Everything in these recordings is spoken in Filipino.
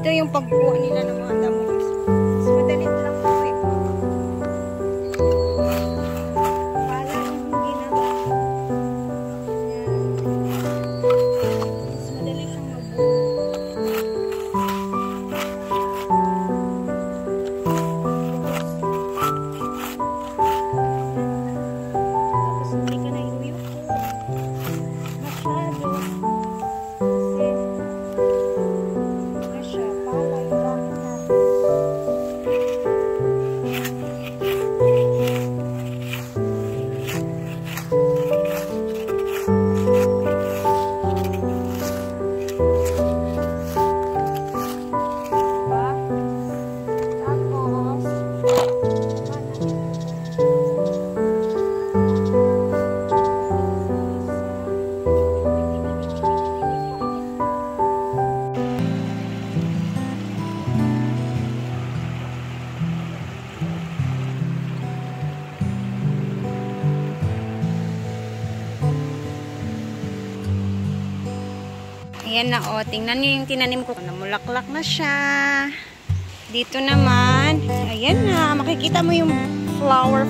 Ito yung pagkuha nila ng mga damo. So, madalit lang po eh. Wala yung ginagawa. Mas madali siyang ayan na o, tingnan nyo yung tinanim ko. Namulaklak na siya. Dito naman, ayan na, makikita mo yung flower.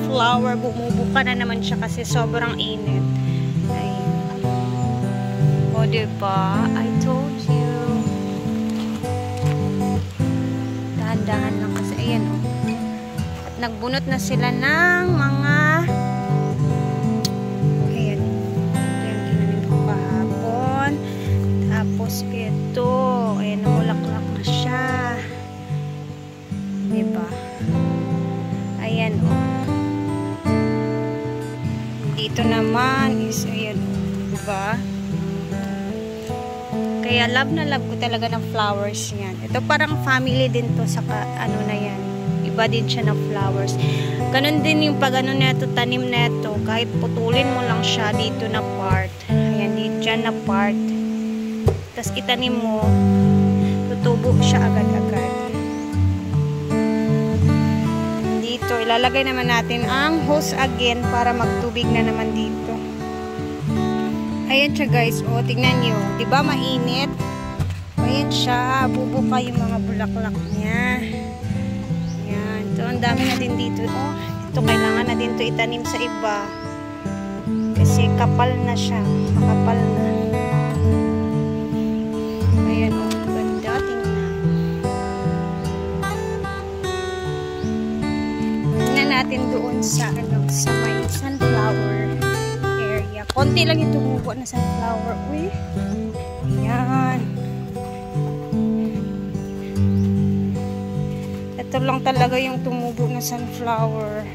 Bumubuka na naman siya kasi sobrang init. Ayan. O, diba? I told you. Dahan-dahan lang kasi, ayan o. At nagbunot na sila ng mga tapos ito, ayan, namulaklak na siya. Diba? Ayan, o. Dito naman is, ayan, diba? Kaya love na love ko talaga ng flowers yan. Ito parang family din to sa ano na yan. Iba din siya ng flowers. Ganon din yung pag ano neto, tanim neto. Kahit putulin mo lang siya dito na part. Ayan, dyan na part. Tapos itanim mo, tutubo siya agad-agad. Dito, ilalagay naman natin ang hose again para magtubig na naman dito. Ayan siya guys, o, tingnan nyo. Diba mainit? Ayan siya, bubuka yung mga bulaklak niya. Ayan, ito, ang dami na din dito. O, ito, kailangan na din ito itanim sa iba. Kasi kapal na siya, makapal na. Natin doon sa ano, sa may sunflower area. Konti lang yung tumubo na sunflower. Uy. Ayan. Ito lang talaga yung tumubo na sunflower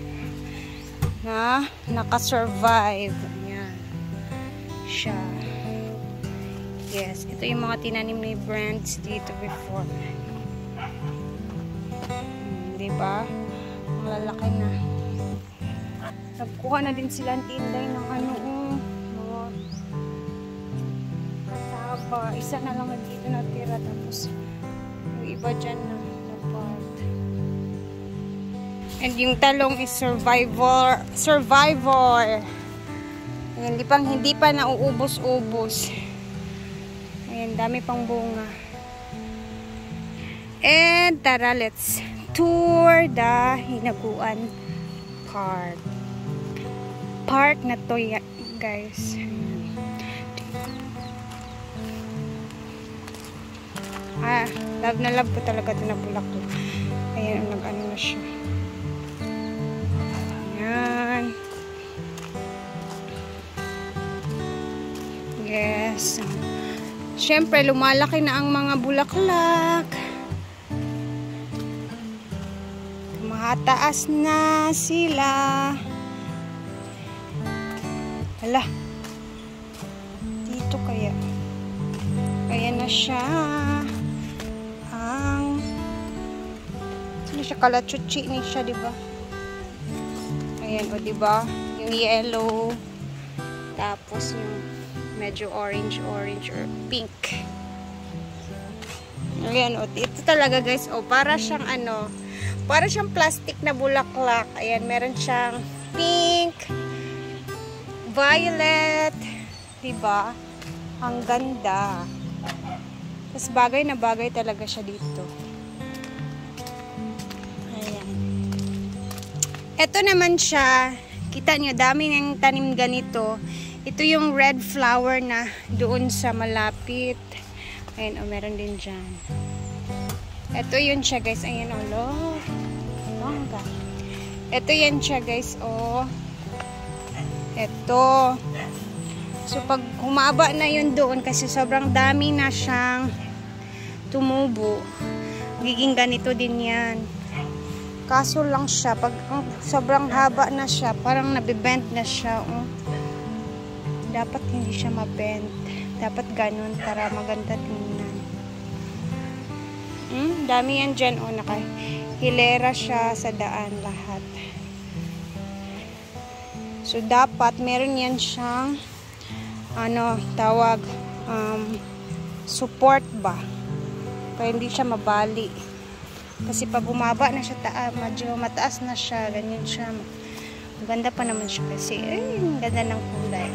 na naka-survive. Ayan. Siya. Yes. Ito yung mga tinanim ni brands dito before. Diba? Malalaki na. Nagkuha na din sila ng tinday ng ano, mga kasaba. Isa na lang na dito natira. Tapos, yung iba dyan na part. And yung talong is survivor. Ayan, hindi pa nauubos-ubos. Ayan, dami pang bunga. And, tara, let's tour the Hinaguan Park na to guys. Love na love ko talaga ito na bulaklak. Ayan, nag-ano na siya. Ayan. Yes. Siyempre, lumalaki na ang mga bulaklak. Mataas na sila. Hala. Dito kaya. Kaya na siya. Ano siya, kalachuchi ni siya, diba? Ayan, o diba? Yung yellow. Tapos yung medyo orange or pink. Ayan, o. Ito talaga guys, o. Para siyang ano, para siyang plastic na bulaklak. Ayan, meron siyang pink, violet, diba? Ang ganda. Tapos bagay na bagay talaga siya dito. Ayan. Ito naman siya. Kita nyo, dami ng tanim ganito. Ito yung red flower na doon sa malapit. Ayan, oh, meron din dyan. Ito yun siya, guys. Ayan, oh, look. Bongga. Ito yan siya, guys, oh. Ito. So, pag humaba na yun doon, kasi sobrang dami na siyang tumubo, giging ganito din yan. Kaso lang siya, pag sobrang haba na siya, parang nabibend na siya, oh. Dapat hindi siya mabend. Dapat ganun para maganda tingnan. Dami yan dyan, oh. Hilera siya sa daan lahat. So, dapat meron yan siyang tawag support ba? Para hindi siya mabali. Kasi pag bumaba na siya medyo mataas na siya, ganyan siya. Maganda pa naman siya kasi ganda ng kulay.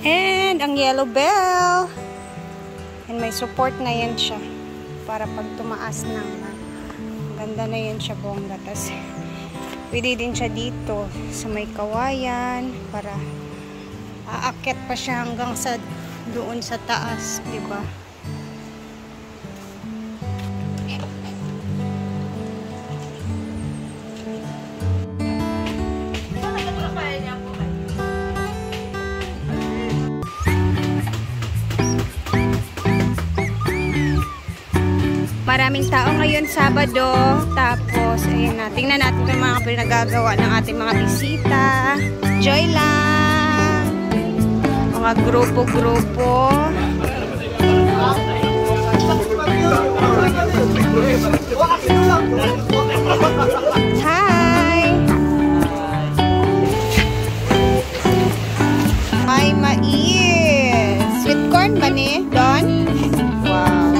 And ang yellow bell. And may support na yan siya para pag tumaas na ganda na yan siya, bongga. Tapos pwede din siya dito sa may kawayan para aakyat pa siya hanggang sa doon sa taas, di ba? Maraming tao ngayon Sabado. Tapos, ayun na. Tingnan natin kung mga pinagagawa ng ating mga bisita. Enjoy lang! Mga grupo-grupo. Hi! May mais. Sweet corn ba ni? Don? Wow!